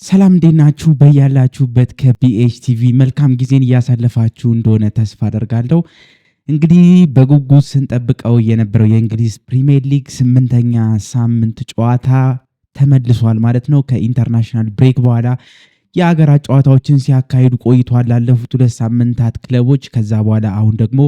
ሰላም እንዴት ናችሁ? በያላችሁበት ከቢኤች ቲቪ መልካም ጊዜን እያሳለፋችሁ እንደሆነ ተስፋ አደርጋለሁ። እንግዲህ በጉጉት ስንጠብቀው የነበረው የእንግሊዝ ፕሪሚየር ሊግ 8ኛ ሳምንት ጨዋታ ተመልሷል ማለት ነው። ከኢንተርናሽናል ብሬክ በኋላ የሀገራት ጨዋታዎችን ሲያካሂዱ ቆይቷል ላለፉት 2 ሳምንታት ክለቦች። ከዛ በኋላ አሁን ደግሞ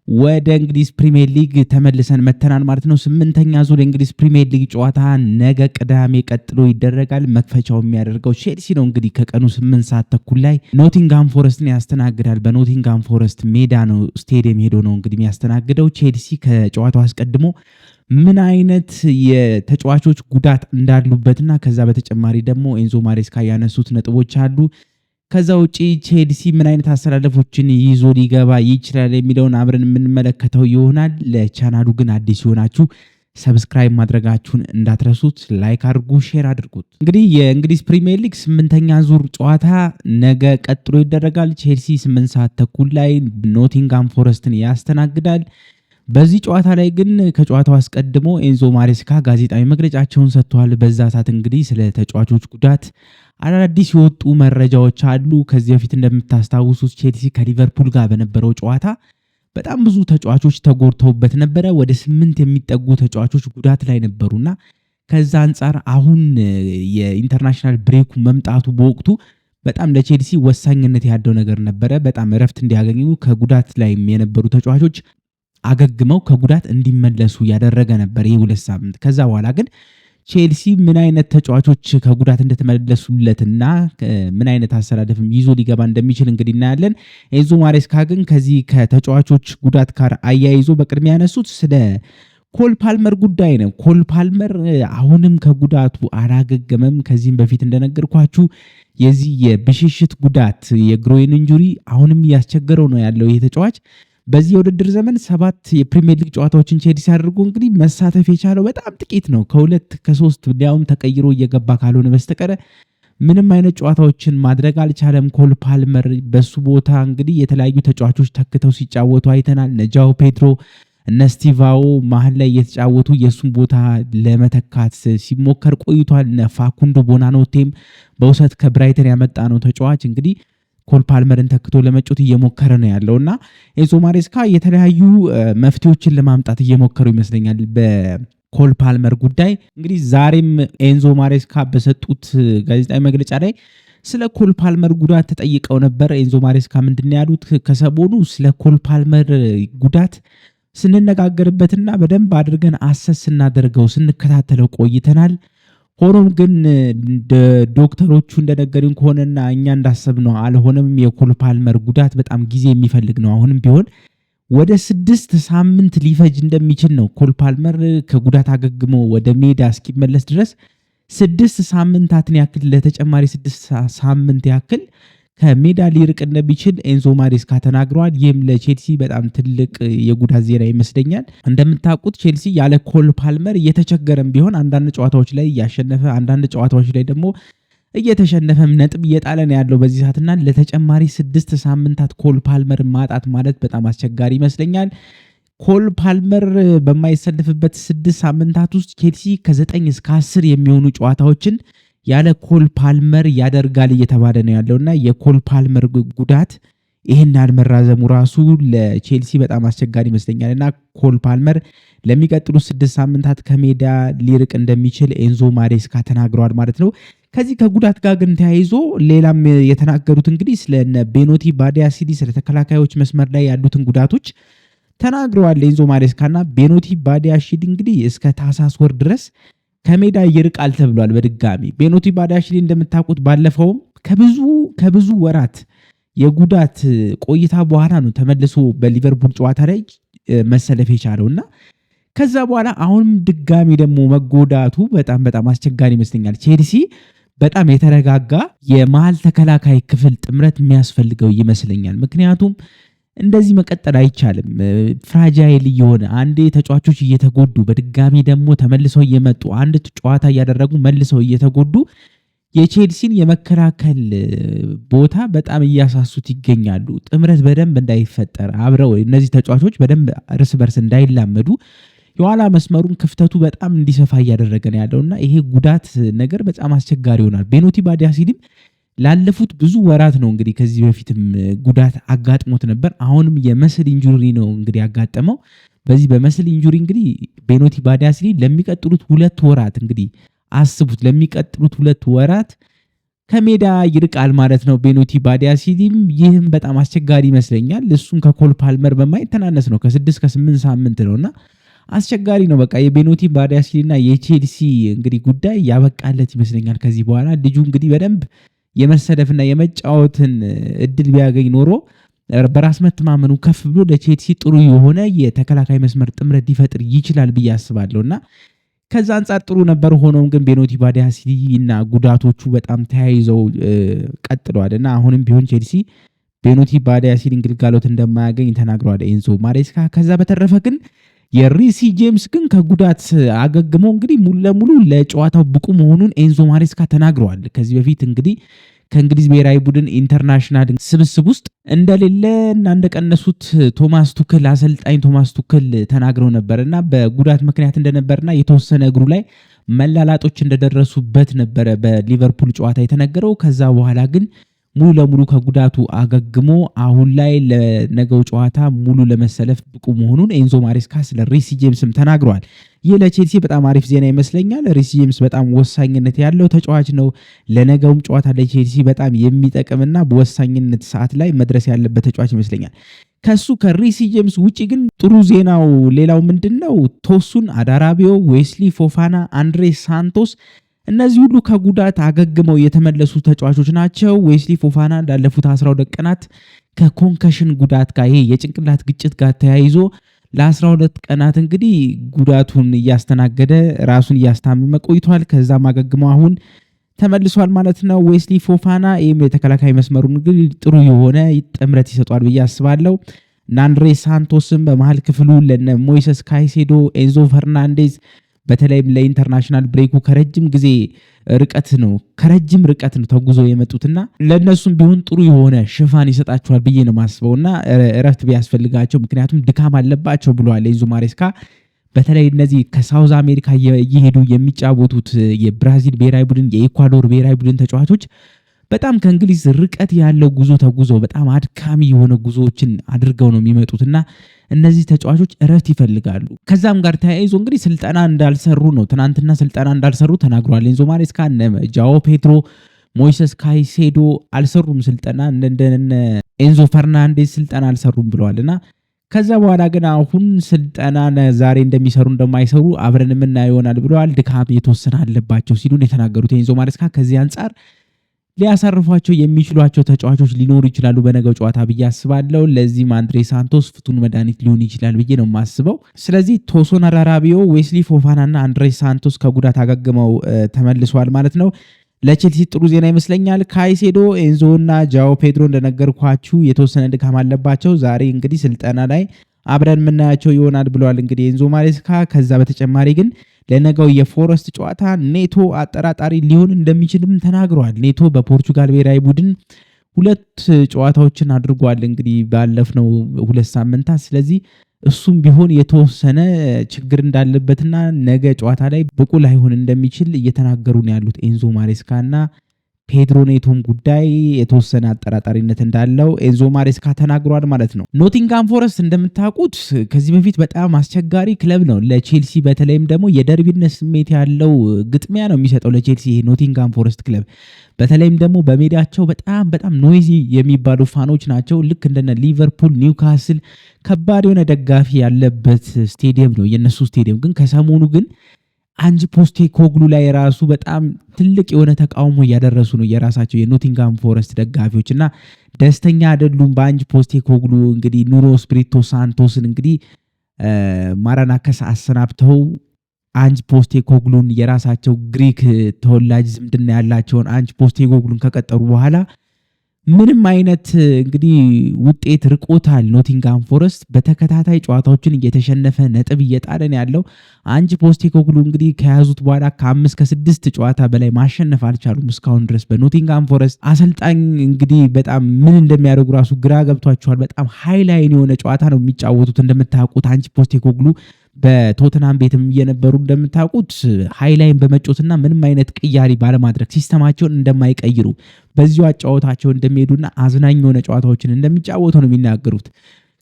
ወደ እንግሊዝ ፕሪሚየር ሊግ ተመልሰን መተናል ማለት ነው። 8ኛ ዙር የእንግሊዝ ፕሪሚየር ሊግ ጨዋታ ነገ ቅዳሜ ቀጥሎ ይደረጋል። መክፈቻው የሚያደርገው ቼልሲ ነው። እንግዲህ ከቀኑ 8 ሰዓት ተኩል ላይ ኖቲንግሃም ፎረስትን ያስተናግዳል። በኖቲንግሃም ፎረስት ሜዳ ነው ስቴዲየም ሄዶ ነው እንግዲህ የሚያስተናግደው። ቼልሲ ከጨዋታው አስቀድሞ ምን አይነት የተጫዋቾች ጉዳት እንዳሉበትና ከዛ በተጨማሪ ደግሞ ኤንዞ ማሬስካ ያነሱት ነጥቦች አሉ። ከዛ ውጪ ቼልሲ ምን አይነት አሰላለፎችን ይዞ ሊገባ ይችላል የሚለውን አብረን የምንመለከተው ይሆናል። ለቻናሉ ግን አዲስ ይሆናችሁ ሰብስክራይብ ማድረጋችሁን እንዳትረሱት፣ ላይክ አድርጉ፣ ሼር አድርጉት። እንግዲህ የእንግሊዝ ፕሪሚየር ሊግ 8ኛ ዙር ጨዋታ ነገ ቀጥሎ ይደረጋል። ቼልሲ 8 ሰዓት ተኩል ላይ ኖቲንግሃም ፎረስትን ያስተናግዳል። በዚህ ጨዋታ ላይ ግን ከጨዋታው አስቀድሞ ኤንዞ ማሬስካ ጋዜጣዊ መግለጫቸውን ሰጥተዋል። በዛ ሰዓት እንግዲህ ስለ ተጫዋቾች ጉዳት አዳዲስ የወጡ መረጃዎች አሉ። ከዚህ በፊት እንደምታስታውሱት ቼልሲ ከሊቨርፑል ጋር በነበረው ጨዋታ በጣም ብዙ ተጫዋቾች ተጎድተውበት ነበረ። ወደ 8 የሚጠጉ ተጫዋቾች ጉዳት ላይ ነበሩና ከዛ አንጻር አሁን የኢንተርናሽናል ብሬኩ መምጣቱ በወቅቱ በጣም ለቼልሲ ወሳኝነት ያለው ነገር ነበረ። በጣም እረፍት እንዲያገኙ ከጉዳት ላይ የነበሩ ተጫዋቾች አገግመው ከጉዳት እንዲመለሱ ያደረገ ነበር ይህ 2 ሳምንት። ከዛ በኋላ ግን ቼልሲ ምን አይነት ተጫዋቾች ከጉዳት እንደተመለሱለትና ምን አይነት አሰላለፍም ይዞ ሊገባ እንደሚችል እንግዲህ እናያለን። ኤንዞ ማሬስካ ግን ከዚህ ከተጫዋቾች ጉዳት ጋር አያይዞ በቅድሚያ ያነሱት ስለ ኮል ፓልመር ጉዳይ ነው። ኮል ፓልመር አሁንም ከጉዳቱ አላገገመም። ከዚህም በፊት እንደነገርኳችሁ የዚህ የብሽሽት ጉዳት የግሮይን ኢንጁሪ አሁንም እያስቸገረው ነው ያለው ይህ ተጫዋች። በዚህ የውድድር ዘመን 7 የፕሪሚየር ሊግ ጨዋታዎችን ቼልሲ አድርጎ እንግዲህ መሳተፍ የቻለው በጣም ጥቂት ነው። ከ2 ከ3 ሊያውም ተቀይሮ እየገባ ካልሆነ በስተቀረ ምንም አይነት ጨዋታዎችን ማድረግ አልቻለም። ኮል ፓልመር በሱ ቦታ እንግዲህ የተለያዩ ተጫዋቾች ተክተው ሲጫወቱ አይተናል። እነ ጃኦ ፔድሮ እነ ስቲቫኦ መሀል ላይ እየተጫወቱ የእሱን ቦታ ለመተካት ሲሞከር ቆይቷል። እነ ፋኩንዶ ቦናኖቴም በውሰት ከብራይተን ያመጣ ነው ተጫዋች እንግዲህ ኮል ፓልመርን ተክቶ ለመጮት እየሞከረ ነው ያለውና ኤንዞ ማሬስካ የተለያዩ መፍትሄዎችን ለማምጣት እየሞከሩ ይመስለኛል በኮል ፓልመር ጉዳይ። እንግዲህ ዛሬም ኤንዞ ማሬስካ በሰጡት ጋዜጣዊ መግለጫ ላይ ስለ ኮል ፓልመር ጉዳት ተጠይቀው ነበር። ኤንዞ ማሬስካ ምንድን ያሉት? ከሰሞኑ ስለ ኮል ፓልመር ጉዳት ስንነጋገርበትና በደንብ አድርገን አሰስ ስናደርገው ስንከታተለው ቆይተናል። ሆኖም ግን ዶክተሮቹ እንደነገሩን ከሆነና እኛ እንዳሰብነው አልሆነም። የኮል ፓልመር ጉዳት በጣም ጊዜ የሚፈልግ ነው። አሁንም ቢሆን ወደ 6 ሳምንት ሊፈጅ እንደሚችል ነው። ኮል ፓልመር ከጉዳት አገግሞ ወደ ሜዳ እስኪመለስ ድረስ 6 ሳምንታትን ያክል ለተጨማሪ 6 ሳምንት ያክል ከሜዳ ሊርቅ እንደሚችል ኤንዞ ማሬስካ ተናግረዋል። ይህም ለቼልሲ በጣም ትልቅ የጉዳት ዜና ይመስለኛል። እንደምታውቁት ቼልሲ ያለ ኮል ፓልመር እየተቸገረም ቢሆን አንዳንድ ጨዋታዎች ላይ እያሸነፈ፣ አንዳንድ ጨዋታዎች ላይ ደግሞ እየተሸነፈም ነጥብ እየጣለ ነው ያለው በዚህ ሰዓትና ለተጨማሪ 6 ሳምንታት ኮል ፓልመር ማጣት ማለት በጣም አስቸጋሪ ይመስለኛል። ኮል ፓልመር በማይሰልፍበት 6 ሳምንታት ውስጥ ቼልሲ ከ9 እስከ 10 የሚሆኑ ጨዋታዎችን ያለ ኮል ፓልመር ያደርጋል እየተባለ ነው ያለውና የኮል ፓልመር ጉዳት ይህን ያህል መራዘሙ ራሱ ለቼልሲ በጣም አስቸጋሪ ይመስለኛል እና ኮል ፓልመር ለሚቀጥሉት 6 ሳምንታት ከሜዳ ሊርቅ እንደሚችል ኤንዞ ማሬስካ ተናግረዋል ማለት ነው። ከዚህ ከጉዳት ጋር ግን ተያይዞ ሌላም የተናገሩት እንግዲህ ስለነ ቤኖቲ ባዲያሲሊ ስለ ተከላካዮች መስመር ላይ ያሉትን ጉዳቶች ተናግረዋል ኤንዞ ማሬስካና ቤኖቲ ባዲያሲሊ እንግዲህ እስከ ታህሳስ ወር ድረስ ከሜዳ ይርቃል ተብሏል። በድጋሚ ቤኖቲ ባዲያሺሊ እንደምታውቁት ባለፈውም ከብዙ ወራት የጉዳት ቆይታ በኋላ ነው ተመልሶ በሊቨርፑል ጨዋታ ላይ መሰለፍ የቻለውና ከዛ በኋላ አሁንም ድጋሚ ደግሞ መጎዳቱ በጣም አስቸጋሪ ይመስለኛል። ቼልሲ በጣም የተረጋጋ የመሃል ተከላካይ ክፍል ጥምረት የሚያስፈልገው ይመስለኛል። ምክንያቱም እንደዚህ መቀጠል አይቻልም። ፍራጃይል እየሆነ አንዴ ተጫዋቾች እየተጎዱ በድጋሚ ደግሞ ተመልሰው እየመጡ አንድ ጨዋታ እያደረጉ መልሰው እየተጎዱ የቼልሲን የመከላከል ቦታ በጣም እያሳሱት ይገኛሉ። ጥምረት በደንብ እንዳይፈጠር አብረው እነዚህ ተጫዋቾች በደንብ እርስ በርስ እንዳይላመዱ የኋላ መስመሩን ክፍተቱ በጣም እንዲሰፋ እያደረገ ነው ያለውና ይሄ ጉዳት ነገር በጣም አስቸጋሪ ይሆናል። ቤኖቲ ባዲያሲሊም ላለፉት ብዙ ወራት ነው እንግዲህ ከዚህ በፊትም ጉዳት አጋጥሞት ነበር። አሁንም የመስል ኢንጁሪ ነው እንግዲህ ያጋጠመው። በዚህ በመስል ኢንጁሪ እንግዲህ ቤኖቲ ባዲያሲሊ ለሚቀጥሉት 2 ወራት እንግዲህ አስቡት፣ ለሚቀጥሉት 2 ወራት ከሜዳ ይርቃል ማለት ነው ቤኖቲ ባዲያሲሊም። ይህም በጣም አስቸጋሪ ይመስለኛል። እሱም ከኮል ፓልመር በማይተናነስ ነው፣ ከ6 ከ8 ሳምንት ነውና አስቸጋሪ ነው። በቃ የቤኖቲ ባዲያሲሊና የቼልሲ እንግዲህ ጉዳይ ያበቃለት ይመስለኛል ከዚህ በኋላ። ልጁ እንግዲህ በደንብ የመሰለፍና የመጫወትን እድል ቢያገኝ ኖሮ በራስ መተማመኑ ከፍ ብሎ ለቼልሲ ጥሩ የሆነ የተከላካይ መስመር ጥምረት ሊፈጥር ይችላል ብዬ አስባለሁና ከዛ አንጻር ጥሩ ነበር። ሆኖም ግን ቤኖቲ ባዲያሲሊ እና ጉዳቶቹ በጣም ተያይዘው ቀጥለዋልና አሁንም ቢሆን ቼልሲ ቤኖቲ ባዲያሲሊን ግልጋሎት እንደማያገኝ ተናግረዋል ኤንዞ ማሬስካ። ከዛ በተረፈ ግን የሪሲ ጄምስ ግን ከጉዳት አገግሞ እንግዲህ ሙሉ ለሙሉ ለጨዋታው ብቁ መሆኑን ኤንዞ ማሬስካ ተናግረዋል። ከዚህ በፊት እንግዲህ ከእንግሊዝ ብሔራዊ ቡድን ኢንተርናሽናል ስብስብ ውስጥ እንደሌለ እና እንደቀነሱት ቶማስ ቱክል አሰልጣኝ ቶማስ ቱክል ተናግረው ነበርና በጉዳት ምክንያት እንደነበርና የተወሰነ እግሩ ላይ መላላጦች እንደደረሱበት ነበረ በሊቨርፑል ጨዋታ የተነገረው። ከዛ በኋላ ግን ሙሉ ለሙሉ ከጉዳቱ አገግሞ አሁን ላይ ለነገው ጨዋታ ሙሉ ለመሰለፍ ብቁ መሆኑን ኤንዞ ማሬስካ ስለ ሪሲ ጄምስም ተናግረዋል። ይህ ለቼልሲ በጣም አሪፍ ዜና ይመስለኛል። ሪሲ ጄምስ በጣም ወሳኝነት ያለው ተጫዋች ነው። ለነገውም ጨዋታ ለቼልሲ በጣም የሚጠቅምና በወሳኝነት ሰዓት ላይ መድረስ ያለበት ተጫዋች ይመስለኛል። ከሱ ከሪሲ ጄምስ ውጪ ግን ጥሩ ዜናው ሌላው ምንድነው? ቶሱን አዳራቢዮ፣ ዌስሊ ፎፋና፣ አንድሬ ሳንቶስ እነዚህ ሁሉ ከጉዳት አገግመው የተመለሱ ተጫዋቾች ናቸው። ዌስሊ ፎፋና እንዳለፉት 12 ቀናት ከኮንከሽን ጉዳት ጋር ይሄ የጭንቅላት ግጭት ጋር ተያይዞ ለ12 ቀናት እንግዲህ ጉዳቱን እያስተናገደ ራሱን እያስታመመ ቆይቷል። ከዛም አገግመው አሁን ተመልሷል ማለት ነው ዌስሊ ፎፋና። ይህም የተከላካይ መስመሩን እንግዲህ ጥሩ የሆነ ጥምረት ይሰጧል ብዬ አስባለሁ። አንድሬ ሳንቶስም በመሀል ክፍሉ ለነ ሞይሰስ ካይሴዶ፣ ኤንዞ ፈርናንዴዝ በተለይም ለኢንተርናሽናል ብሬኩ ከረጅም ርቀት ነው ተጉዘው የመጡትና ለእነሱም ቢሆን ጥሩ የሆነ ሽፋን ይሰጣቸዋል ብዬ ነው ማስበውና እረፍት ቢያስፈልጋቸው፣ ምክንያቱም ድካም አለባቸው ብለዋል ኤንዞ ማሬስካ። በተለይ እነዚህ ከሳውዝ አሜሪካ እየሄዱ የሚጫወቱት የብራዚል ብሔራዊ ቡድን፣ የኢኳዶር ብሔራዊ ቡድን ተጫዋቾች በጣም ከእንግሊዝ ርቀት ያለው ጉዞ ተጉዘው በጣም አድካሚ የሆነ ጉዞዎችን አድርገው ነው የሚመጡትና እነዚህ ተጫዋቾች እረፍት ይፈልጋሉ። ከዛም ጋር ተያይዞ እንግዲህ ስልጠና እንዳልሰሩ ነው ትናንትና ስልጠና እንዳልሰሩ ተናግሯል ኤንዞ ማሬስካ። ጃኦ ፔድሮ፣ ሞይሰስ ካይሴዶ አልሰሩም ስልጠና፣ እንደነ ኤንዞ ፈርናንዴዝ ስልጠና አልሰሩም ብለዋልና ከዛ በኋላ ግን አሁን ስልጠና ዛሬ እንደሚሰሩ እንደማይሰሩ አብረን የምናየው ይሆናል ብለዋል። ድካም የተወሰነ አለባቸው ሲሉን የተናገሩት ኤንዞ ማሬስካ ከዚህ አንጻር ሊያሳርፏቸው የሚችሏቸው ተጫዋቾች ሊኖሩ ይችላሉ በነገው ጨዋታ ብዬ አስባለሁ። ለዚህም አንድሬ ሳንቶስ ፍቱን መድኃኒት ሊሆን ይችላል ብዬ ነው የማስበው። ስለዚህ ቶሶን አዳራቢዮ፣ ዌስሊ ፎፋና እና አንድሬ ሳንቶስ ከጉዳት አገግመው ተመልሰዋል ማለት ነው። ለቼልሲ ጥሩ ዜና ይመስለኛል። ካይሴዶ፣ ኤንዞ እና ጃኦ ፔድሮ እንደነገርኳችሁ የተወሰነ ድካም አለባቸው። ዛሬ እንግዲህ ስልጠና ላይ አብረን የምናያቸው ይሆናል ብለዋል እንግዲህ ኤንዞ ማሬስካ። ከዛ በተጨማሪ ግን ለነገው የፎረስት ጨዋታ ኔቶ አጠራጣሪ ሊሆን እንደሚችልም ተናግረዋል። ኔቶ በፖርቹጋል ብሔራዊ ቡድን 2 ጨዋታዎችን አድርጓል እንግዲህ ባለፍነው 2 ሳምንታት። ስለዚህ እሱም ቢሆን የተወሰነ ችግር እንዳለበትና ነገ ጨዋታ ላይ ብቁ ላይሆን እንደሚችል እየተናገሩ ነው ያሉት ኤንዞ ማሬስካና ፔድሮ ኔቶም ጉዳይ የተወሰነ አጠራጣሪነት እንዳለው ኤንዞ ማሬስካ ተናግሯል ማለት ነው። ኖቲንጋም ፎረስት እንደምታውቁት ከዚህ በፊት በጣም አስቸጋሪ ክለብ ነው ለቼልሲ። በተለይም ደግሞ የደርቢነት ስሜት ያለው ግጥሚያ ነው የሚሰጠው ለቼልሲ ይሄ ኖቲንጋም ፎረስት ክለብ። በተለይም ደግሞ በሜዳቸው በጣም ኖይዚ የሚባሉ ፋኖች ናቸው። ልክ እንደነ ሊቨርፑል፣ ኒውካስል ከባድ የሆነ ደጋፊ ያለበት ስቴዲየም ነው የነሱ ስቴዲየም። ግን ከሰሞኑ ግን አንጅ ፖስቴ ኮግሉ ላይ ራሱ በጣም ትልቅ የሆነ ተቃውሞ እያደረሱ ነው የራሳቸው የኖቲንጋም ፎረስት ደጋፊዎች እና ደስተኛ አይደሉም በአንጅ ፖስቴ ኮግሉ። እንግዲህ ኑኖ ስፒሪቶ ሳንቶስን እንግዲህ ማራናከስ አሰናብተው አንጅ ፖስቴ ኮግሉን የራሳቸው ግሪክ ተወላጅ ዝምድና ያላቸውን አንጅ ፖስቴ ኮግሉን ከቀጠሩ በኋላ ምንም አይነት እንግዲህ ውጤት ርቆታል። ኖቲንጋም ፎረስት በተከታታይ ጨዋታዎችን እየተሸነፈ ነጥብ እየጣለን ያለው አንጅ ፖስቴኮግሉ እንግዲህ ከያዙት በኋላ ከ5 ከ6 ጨዋታ በላይ ማሸነፍ አልቻሉም እስካሁን ድረስ በኖቲንጋም ፎረስት። አሰልጣኝ እንግዲህ በጣም ምን እንደሚያደርጉ ራሱ ግራ ገብቷቸዋል። በጣም ሃይላይን የሆነ ጨዋታ ነው የሚጫወቱት እንደምታውቁት አንጅ ፖስቴኮግሉ በቶተንሃም ቤትም እየነበሩ እንደምታውቁት ሃይላይን በመጮትና ምንም አይነት ቅያሪ ባለማድረግ ሲስተማቸውን እንደማይቀይሩ በዚሁ አጫወታቸው እንደሚሄዱና አዝናኝ የሆነ ጨዋታዎችን እንደሚጫወቱ ነው የሚናገሩት።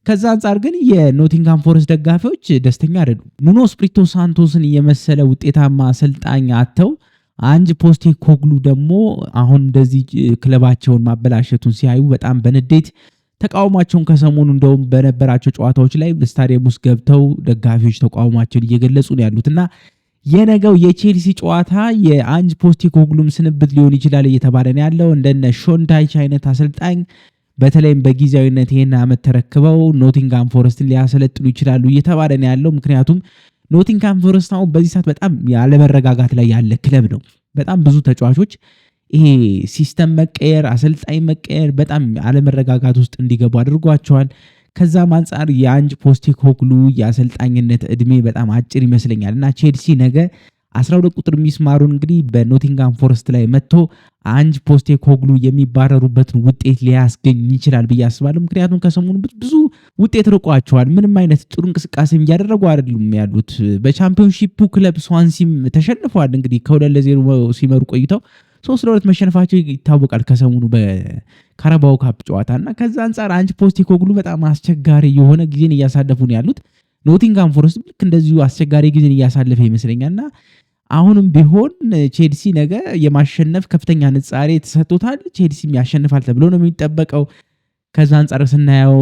ከዛ አንጻር ግን የኖቲንግሃም ፎረስት ደጋፊዎች ደስተኛ አይደሉም። ኑኖ ስፕሪቶ ሳንቶስን የመሰለ ውጤታማ አሰልጣኝ አጥተው አንጅ ፖስቴኮግሉ ደግሞ አሁን እንደዚህ ክለባቸውን ማበላሸቱን ሲያዩ በጣም በንዴት ተቃውሟቸውን ከሰሞኑ እንደውም በነበራቸው ጨዋታዎች ላይ ስታዲየም ውስጥ ገብተው ደጋፊዎች ተቃውሟቸውን እየገለጹ ነው ያሉትና የነገው የቼልሲ ጨዋታ የአንጅ ፖስቴኮግሉም ስንብት ሊሆን ይችላል እየተባለ ነው ያለው። እንደነ ሾንዳይች አይነት አሰልጣኝ በተለይም በጊዜያዊነት ይህን ዓመት ተረክበው ኖቲንግሃም ፎረስትን ሊያሰለጥኑ ይችላሉ እየተባለ ነው ያለው። ምክንያቱም ኖቲንግሃም ፎረስት አሁን በዚህ ሰዓት በጣም ያለመረጋጋት ላይ ያለ ክለብ ነው። በጣም ብዙ ተጫዋቾች ይሄ ሲስተም መቀየር፣ አሰልጣኝ መቀየር በጣም አለመረጋጋት ውስጥ እንዲገቡ አድርጓቸዋል። ከዛም አንጻር የአንጅ ፖስቴኮግሉ የአሰልጣኝነት እድሜ በጣም አጭር ይመስለኛል እና ቼልሲ ነገ 12 ቁጥር ሚስማሩን እንግዲህ በኖቲንግሃም ፎረስት ላይ መጥቶ አንጅ ፖስቴኮግሉ የሚባረሩበትን ውጤት ሊያስገኝ ይችላል ብዬ አስባለሁ። ምክንያቱም ከሰሞኑ ብዙ ውጤት ርቋቸዋል። ምንም አይነት ጥሩ እንቅስቃሴ እያደረጉ አይደሉም ያሉት። በቻምፒዮንሺፑ ክለብ ስዋንሲም ተሸንፈዋል። እንግዲህ ከ2-0 ሲመሩ ቆይተው 3-2 መሸነፋቸው ይታወቃል ከሰሞኑ በካራባኦ ካፕ ጨዋታ እና ከዛ አንጻር አንጅ ፖስቴኮግሉ በጣም አስቸጋሪ የሆነ ጊዜን እያሳለፉ ነው ያሉት። ኖቲንግሃም ፎረስት ልክ እንደዚሁ አስቸጋሪ ጊዜን እያሳለፈ ይመስለኛልና አሁንም ቢሆን ቼልሲ ነገ የማሸነፍ ከፍተኛ ንጻሬ ተሰጥቶታል። ቼልሲም ያሸንፋል ተብሎ ነው የሚጠበቀው። ከዛ አንጻር ስናየው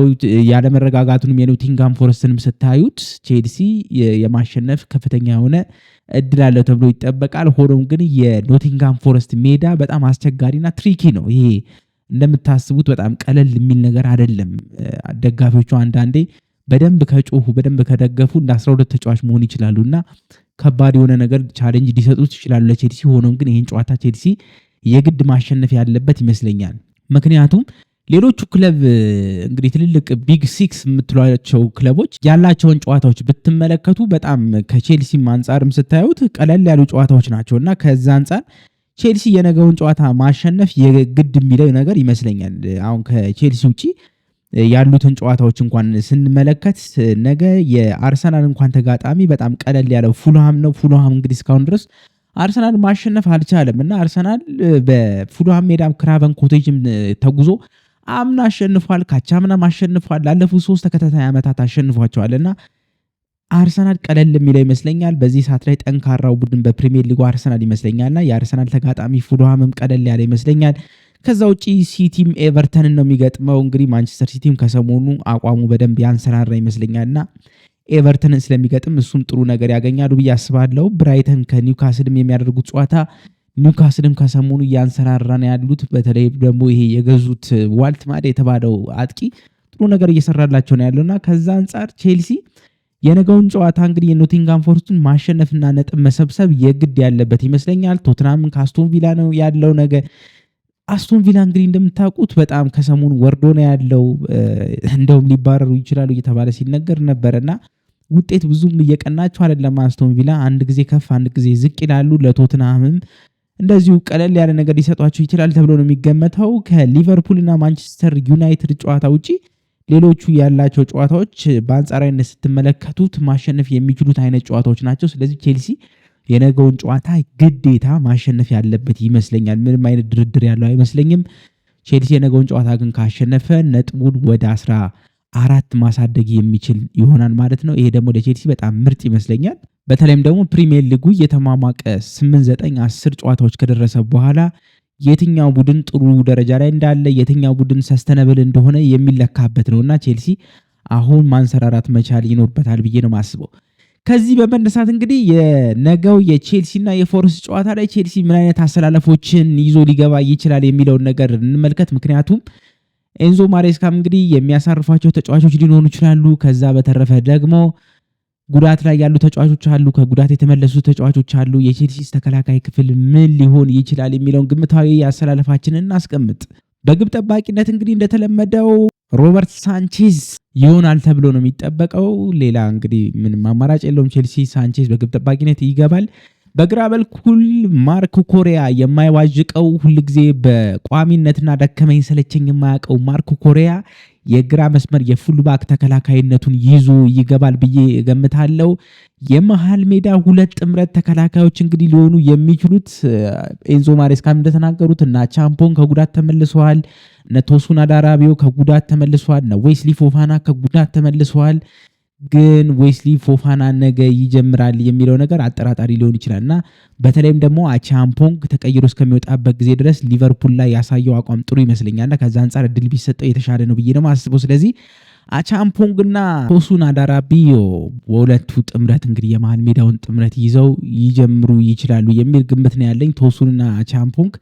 ያለመረጋጋቱንም የኖቲንግሃም ፎረስትንም ስታዩት ቼልሲ የማሸነፍ ከፍተኛ የሆነ እድል አለው ተብሎ ይጠበቃል። ሆኖም ግን የኖቲንግሃም ፎረስት ሜዳ በጣም አስቸጋሪና ትሪኪ ነው። ይሄ እንደምታስቡት በጣም ቀለል የሚል ነገር አይደለም። ደጋፊዎቹ አንዳንዴ በደንብ ከጮሁ በደንብ ከደገፉ እንደ 12 ተጫዋች መሆን ይችላሉና ከባድ የሆነ ነገር ቻሌንጅ ሊሰጡት ይችላሉ ለቼልሲ። ሆኖም ግን ይህን ጨዋታ ቼልሲ የግድ ማሸነፍ ያለበት ይመስለኛል። ምክንያቱም ሌሎቹ ክለብ እንግዲህ ትልልቅ ቢግ ሲክስ የምትሏቸው ክለቦች ያላቸውን ጨዋታዎች ብትመለከቱ በጣም ከቼልሲም አንጻርም ስታዩት ቀለል ያሉ ጨዋታዎች ናቸው እና ከዛ አንጻር ቼልሲ የነገውን ጨዋታ ማሸነፍ የግድ የሚለው ነገር ይመስለኛል። አሁን ከቼልሲ ውጪ ያሉትን ጨዋታዎች እንኳን ስንመለከት ነገ የአርሰናል እንኳን ተጋጣሚ በጣም ቀለል ያለው ፉልሃም ነው። ፉልሃም እንግዲህ እስካሁን ድረስ አርሰናል ማሸነፍ አልቻለም እና አርሰናል በፉልሃም ሜዳም ክራቨን ኮቴጅም ተጉዞ አምና አሸንፏል፣ ካቻምናም አሸንፏል። ላለፉት 3 ተከታታይ ዓመታት አሸንፏቸዋል እና አርሰናል ቀለል የሚለው ይመስለኛል። በዚህ ሰዓት ላይ ጠንካራው ቡድን በፕሪሚየር ሊጉ አርሰናል ይመስለኛልና የአርሰናል ተጋጣሚ ፉልሃምም ቀለል ያለ ይመስለኛል። ከዛ ውጪ ሲቲም ኤቨርተንን ነው የሚገጥመው። እንግዲህ ማንቸስተር ሲቲም ከሰሞኑ አቋሙ በደንብ ያንሰራራ ይመስለኛልና ኤቨርተንን ስለሚገጥም እሱም ጥሩ ነገር ያገኛሉ ብዬ አስባለሁ። ብራይተን ከኒውካስልም የሚያደርጉት ጨዋታ ኒውካስልም ከሰሞኑ እያንሰራራ ነው ያሉት። በተለይ ደግሞ ይሄ የገዙት ዋልትማድ የተባለው አጥቂ ጥሩ ነገር እየሰራላቸው ነው ያለውና ከዛ አንጻር ቼልሲ የነገውን ጨዋታ እንግዲህ የኖቲንግሃም ፎረስትን ማሸነፍና ነጥብ መሰብሰብ የግድ ያለበት ይመስለኛል። ቶትናም ከአስቶን ቪላ ነው ያለው ነገ። አስቶን ቪላ እንግዲህ እንደምታውቁት በጣም ከሰሞኑ ወርዶ ነው ያለው። እንደውም ሊባረሩ ይችላሉ እየተባለ ሲነገር ነበርና ውጤት ብዙም እየቀናቸው አይደለም። አስቶን ቪላ አንድ ጊዜ ከፍ አንድ ጊዜ ዝቅ ይላሉ። ለቶትናምም እንደዚሁ ቀለል ያለ ነገር ሊሰጧቸው ይችላል ተብሎ ነው የሚገመተው። ከሊቨርፑልና ማንቸስተር ዩናይትድ ጨዋታ ውጪ ሌሎቹ ያላቸው ጨዋታዎች በአንጻራዊነት ስትመለከቱት ማሸነፍ የሚችሉት አይነት ጨዋታዎች ናቸው። ስለዚህ ቼልሲ የነገውን ጨዋታ ግዴታ ማሸነፍ ያለበት ይመስለኛል። ምንም አይነት ድርድር ያለው አይመስለኝም። ቼልሲ የነገውን ጨዋታ ግን ካሸነፈ ነጥቡን ወደ 14 ማሳደግ የሚችል ይሆናል ማለት ነው። ይሄ ደግሞ ለቼልሲ በጣም ምርጥ ይመስለኛል። በተለይም ደግሞ ፕሪሚየር ሊጉ የተማማቀ 8፣ 9፣ 10 ጨዋታዎች ከደረሰ በኋላ የትኛው ቡድን ጥሩ ደረጃ ላይ እንዳለ የትኛው ቡድን ሰስተነብል እንደሆነ የሚለካበት ነውና ቼልሲ አሁን ማንሰራራት መቻል ይኖርበታል ብዬ ነው ማስበው። ከዚህ በመነሳት እንግዲህ የነገው የቼልሲና የፎረስት ጨዋታ ላይ ቼልሲ ምን አይነት አሰላለፎችን ይዞ ሊገባ ይችላል የሚለውን ነገር እንመልከት። ምክንያቱም ኤንዞ ማሬስካም እንግዲህ የሚያሳርፏቸው ተጫዋቾች ሊኖሩ ይችላሉ። ከዛ በተረፈ ደግሞ ጉዳት ላይ ያሉ ተጫዋቾች አሉ፣ ከጉዳት የተመለሱ ተጫዋቾች አሉ። የቼልሲ ተከላካይ ክፍል ምን ሊሆን ይችላል የሚለውን ግምታዊ አሰላለፋችንን እናስቀምጥ። በግብ ጠባቂነት እንግዲህ እንደተለመደው ሮበርት ሳንቼዝ ይሆናል ተብሎ ነው የሚጠበቀው። ሌላ እንግዲህ ምንም አማራጭ የለውም። ቼልሲ ሳንቼዝ በግብ ጠባቂነት ይገባል። በግራ በኩል ማርክ ኮሪያ የማይዋዥቀው ሁልጊዜ በቋሚነትና ደከመኝ ሰለቸኝ የማያውቀው ማርክ ኮሪያ የግራ መስመር የፉልባክ ተከላካይነቱን ይዞ ይገባል ብዬ እገምታለሁ። የመሃል ሜዳ ሁለት ጥምረት ተከላካዮች እንግዲህ ሊሆኑ የሚችሉት ኤንዞ ማሬስካም እንደተናገሩት እና ቻምፖን ከጉዳት ተመልሰዋል፣ እነ ቶሱን አዳራቢዮ ከጉዳት ተመልሰዋል፣ እነ ዌስሊ ፎፋና ከጉዳት ተመልሰዋል። ግን ዌስሊ ፎፋና ነገ ይጀምራል የሚለው ነገር አጠራጣሪ ሊሆን ይችላል እና በተለይም ደግሞ አቻምፖንግ ተቀይሮ እስከሚወጣበት ጊዜ ድረስ ሊቨርፑል ላይ ያሳየው አቋም ጥሩ ይመስለኛልና ከዛ አንጻር እድል ቢሰጠው የተሻለ ነው ብዬ ነው የማስበው። ስለዚህ አቻምፖንግና ቶሱን አዳራቢዮ በሁለቱ ጥምረት እንግዲህ የመሃል ሜዳውን ጥምረት ይዘው ይጀምሩ ይችላሉ የሚል ግምት ነው ያለኝ። ቶሱንና አቻምፖንግ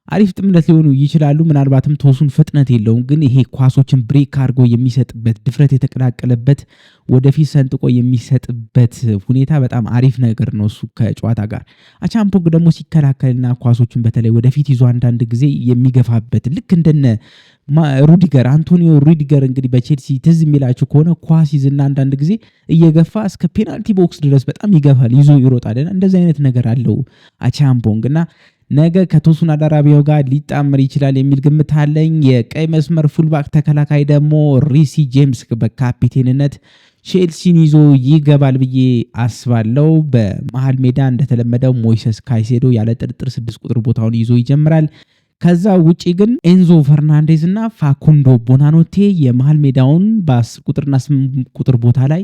አሪፍ ጥምረት ሊሆኑ ይችላሉ። ምናልባትም ቶሱን ፍጥነት የለውም፣ ግን ይሄ ኳሶችን ብሬክ አድርጎ የሚሰጥበት ድፍረት የተቀላቀለበት ወደፊት ሰንጥቆ የሚሰጥበት ሁኔታ በጣም አሪፍ ነገር ነው እሱ ከጨዋታ ጋር። አቻምፖንግ ደግሞ ሲከላከልና ኳሶችን በተለይ ወደፊት ይዞ አንዳንድ ጊዜ የሚገፋበት ልክ እንደነ ሩዲገር አንቶኒዮ ሩዲገር እንግዲህ በቼልሲ ትዝ የሚላችሁ ከሆነ ኳስ ይዝና አንዳንድ ጊዜ እየገፋ እስከ ፔናልቲ ቦክስ ድረስ በጣም ይገፋል፣ ይዞ ይሮጣል። እንደዚህ አይነት ነገር አለው አቻምፖንግ እና ነገ ከቶሱን አዳራቢዮ ጋር ሊጣመር ይችላል የሚል ግምት አለኝ። የቀይ መስመር ፉልባክ ተከላካይ ደግሞ ሪሲ ጄምስ በካፒቴንነት ቼልሲን ይዞ ይገባል ብዬ አስባለሁ። በመሃል ሜዳ እንደተለመደው ሞይሰስ ካይሴዶ ያለ ጥርጥር 6 ቁጥር ቦታውን ይዞ ይጀምራል። ከዛ ውጪ ግን ኤንዞ ፈርናንዴዝ እና ፋኩንዶ ቦናኖቴ የመሃል ሜዳውን በ10 ቁጥርና 8 ቁጥር ቦታ ላይ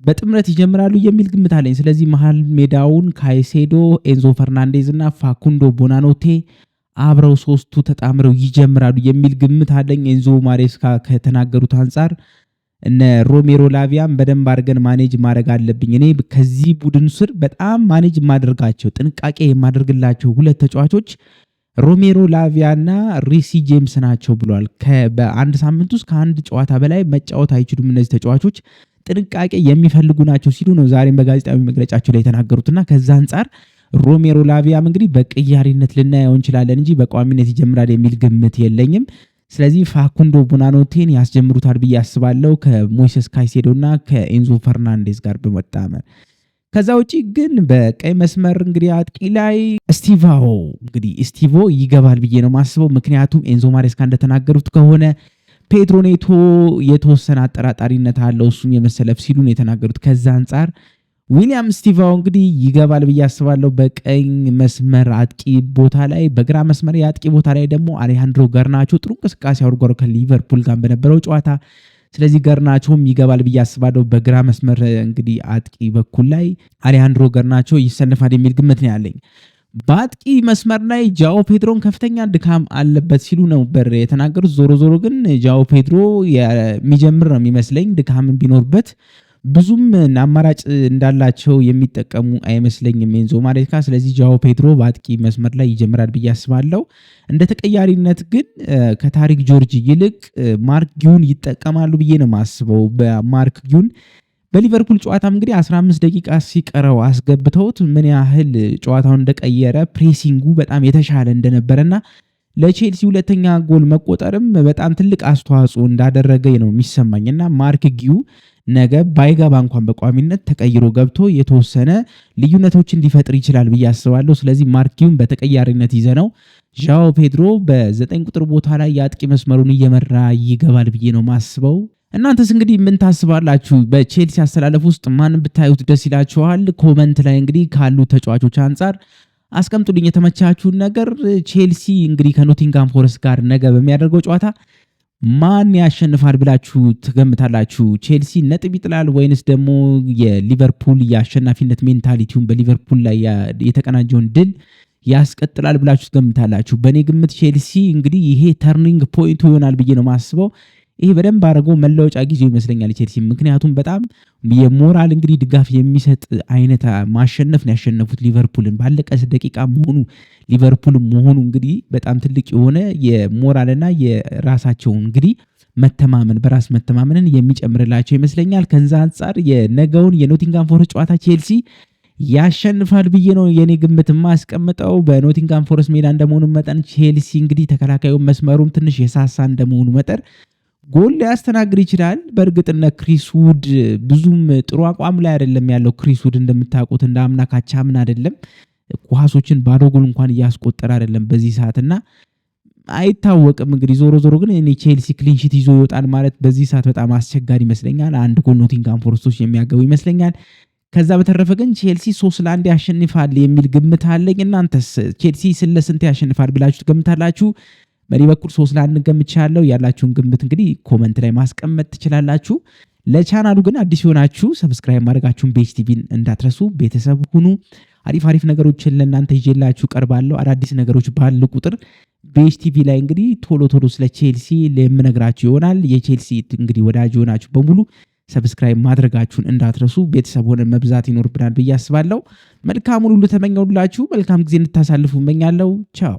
በጥምረት ይጀምራሉ የሚል ግምት አለኝ። ስለዚህ መሃል ሜዳውን ካይሴዶ፣ ኤንዞ ፈርናንዴዝ እና ፋኩንዶ ቦናኖቴ አብረው ሶስቱ ተጣምረው ይጀምራሉ የሚል ግምት አለኝ። ኤንዞ ማሬስካ ከተናገሩት አንጻር እነ ሮሜሮ ላቪያም በደንብ አድርገን ማኔጅ ማድረግ አለብኝ፣ እኔ ከዚህ ቡድን ስር በጣም ማኔጅ የማደርጋቸው ጥንቃቄ የማደርግላቸው ሁለት ተጫዋቾች ሮሜሮ ላቪያ እና ሪሲ ጄምስ ናቸው ብሏል። በአንድ ሳምንት ውስጥ ከአንድ ጨዋታ በላይ መጫወት አይችሉም እነዚህ ተጫዋቾች ጥንቃቄ የሚፈልጉ ናቸው ሲሉ ነው ዛሬም በጋዜጣዊ መግለጫቸው ላይ የተናገሩትና ከዛ አንጻር ሮሜሮ ላቪያም እንግዲህ በቅያሪነት ልናየው እንችላለን እንጂ በቋሚነት ይጀምራል የሚል ግምት የለኝም። ስለዚህ ፋኩንዶ ቦናኖቴን ያስጀምሩታል ብዬ አስባለሁ ከሞይሰስ ካይሴዶ እና ከኤንዞ ፈርናንዴዝ ጋር በመጣመር። ከዛ ውጪ ግን በቀይ መስመር እንግዲህ አጥቂ ላይ ስቲቮ ይገባል ብዬ ነው ማስበው። ምክንያቱም ኤንዞ ማሬስካ እንደተናገሩት ከሆነ ፔድሮ ኔቶ የተወሰነ አጠራጣሪነት አለው እሱም የመሰለፍ ሲሉ ነው የተናገሩት። ከዛ አንጻር ዊሊያም ስቲቫው እንግዲህ ይገባል ብዬ አስባለሁ በቀኝ መስመር አጥቂ ቦታ ላይ። በግራ መስመር የአጥቂ ቦታ ላይ ደግሞ አሌሃንድሮ ገርናቾ ጥሩ እንቅስቃሴ አድርጓል ከሊቨርፑል ጋር በነበረው ጨዋታ። ስለዚህ ገርናቾም ይገባል ብዬ አስባለሁ በግራ መስመር እንግዲህ አጥቂ በኩል ላይ አሌሃንድሮ ገርናቾ ይሰለፋል የሚል ግምት ነው ያለኝ። በአጥቂ መስመር ላይ ጃኦ ፔድሮን ከፍተኛ ድካም አለበት ሲሉ ነበር የተናገሩት። ዞሮ ዞሮ ግን ጃኦ ፔድሮ የሚጀምር ነው የሚመስለኝ ድካም ቢኖርበት ብዙም አማራጭ እንዳላቸው የሚጠቀሙ አይመስለኝም ኤንዞ ማሬስካ። ስለዚህ ጃኦ ፔድሮ በአጥቂ መስመር ላይ ይጀምራል ብዬ አስባለሁ። እንደ ተቀያሪነት ግን ከታሪክ ጆርጅ ይልቅ ማርክ ጊዩን ይጠቀማሉ ብዬ ነው የማስበው። በማርክ ጊዩን በሊቨርፑል ጨዋታም እንግዲህ 15 ደቂቃ ሲቀረው አስገብተውት ምን ያህል ጨዋታውን እንደቀየረ ፕሬሲንጉ በጣም የተሻለ እንደነበረና ለቼልሲ ሁለተኛ ጎል መቆጠርም በጣም ትልቅ አስተዋጽኦ እንዳደረገ ነው የሚሰማኝና ማርክ ጊዩ ነገ ባይገባ እንኳን በቋሚነት ተቀይሮ ገብቶ የተወሰነ ልዩነቶችን ሊፈጥር ይችላል ብዬ አስባለሁ። ስለዚህ ማርክ ጊዩን በተቀያሪነት ይዘነው ዣኦ ፔድሮ በ9 ቁጥር ቦታ ላይ የአጥቂ መስመሩን እየመራ ይገባል ብዬ ነው ማስበው። እናንተስ እንግዲህ ምን ታስባላችሁ? በቼልሲ አስተላለፍ ውስጥ ማን ብታዩት ደስ ይላችኋል? ኮመንት ላይ እንግዲህ ካሉ ተጫዋቾች አንጻር አስቀምጡልኝ የተመቻችሁን ነገር። ቼልሲ እንግዲህ ከኖቲንጋም ፎረስት ጋር ነገ በሚያደርገው ጨዋታ ማን ያሸንፋል ብላችሁ ትገምታላችሁ? ቼልሲ ነጥብ ይጥላል ወይንስ ደግሞ የሊቨርፑል የአሸናፊነት ሜንታሊቲውን በሊቨርፑል ላይ የተቀናጀውን ድል ያስቀጥላል ብላችሁ ትገምታላችሁ? በእኔ ግምት ቼልሲ እንግዲህ ይሄ ተርኒንግ ፖይንቱ ይሆናል ብዬ ነው ማስበው። ይሄ በደንብ አድርጎ መለወጫ ጊዜው ይመስለኛል ቼልሲ። ምክንያቱም በጣም የሞራል እንግዲህ ድጋፍ የሚሰጥ አይነት ማሸነፍ ነው ያሸነፉት ሊቨርፑልን ባለቀ ደቂቃ መሆኑ ሊቨርፑል መሆኑ እንግዲህ በጣም ትልቅ የሆነ የሞራልና የራሳቸውን እንግዲህ መተማመን በራስ መተማመንን የሚጨምርላቸው ይመስለኛል። ከዛ አንጻር የነገውን የኖቲንጋም ፎረስት ጨዋታ ቼልሲ ያሸንፋል ብዬ ነው የኔ ግምት ማስቀምጠው። በኖቲንጋም ፎረስት ሜዳ እንደመሆኑ መጠን ቼልሲ እንግዲህ ተከላካዩ መስመሩም ትንሽ የሳሳ እንደመሆኑ መጠን ጎል ሊያስተናግድ ይችላል። በእርግጥ እነ ክሪስ ውድ ብዙም ጥሩ አቋም ላይ አይደለም ያለው። ክሪስ ውድ እንደምታውቁት እንደ አምና ካቻምና አይደለም። ኳሶችን ባዶ ጎል እንኳን እያስቆጠረ አይደለም በዚህ ሰዓት እና አይታወቅም እንግዲህ ዞሮ ዞሮ ግን እኔ ቼልሲ ክሊንሺት ይዞ ይወጣል ማለት በዚህ ሰዓት በጣም አስቸጋሪ ይመስለኛል። አንድ ጎል ኖቲንግሃም ፎረስቶች የሚያገቡ ይመስለኛል። ከዛ በተረፈ ግን ቼልሲ 3-1 ያሸንፋል የሚል ግምት አለኝ። እናንተስ ቼልሲ ስንት ያሸንፋል ብላችሁ ትገምታላችሁ? በእኔ በኩል 3-1 ገምቻለሁ። ያላችሁን ግምት እንግዲህ ኮመንት ላይ ማስቀመጥ ትችላላችሁ። ለቻናሉ ግን አዲስ የሆናችሁ ሰብስክራይብ ማድረጋችሁን ቤች ቲቪን እንዳትረሱ፣ ቤተሰብ ሁኑ። አሪፍ ነገሮችን ለእናንተ ይዤላችሁ ቀርባለሁ። አዳዲስ ነገሮች ባሉ ቁጥር ቤች ቲቪ ላይ እንግዲህ ቶሎ ስለ ቼልሲ የምነግራችሁ ይሆናል። የቼልሲ እንግዲህ ወዳጅ የሆናችሁ በሙሉ ሰብስክራይብ ማድረጋችሁን እንዳትረሱ። ቤተሰብ ሆነን መብዛት ይኖርብናል ብዬ አስባለሁ። መልካሙን ሁሉ ተመኘሁላችሁ። መልካም ጊዜ እንድታሳልፉ እመኛለሁ። ቻው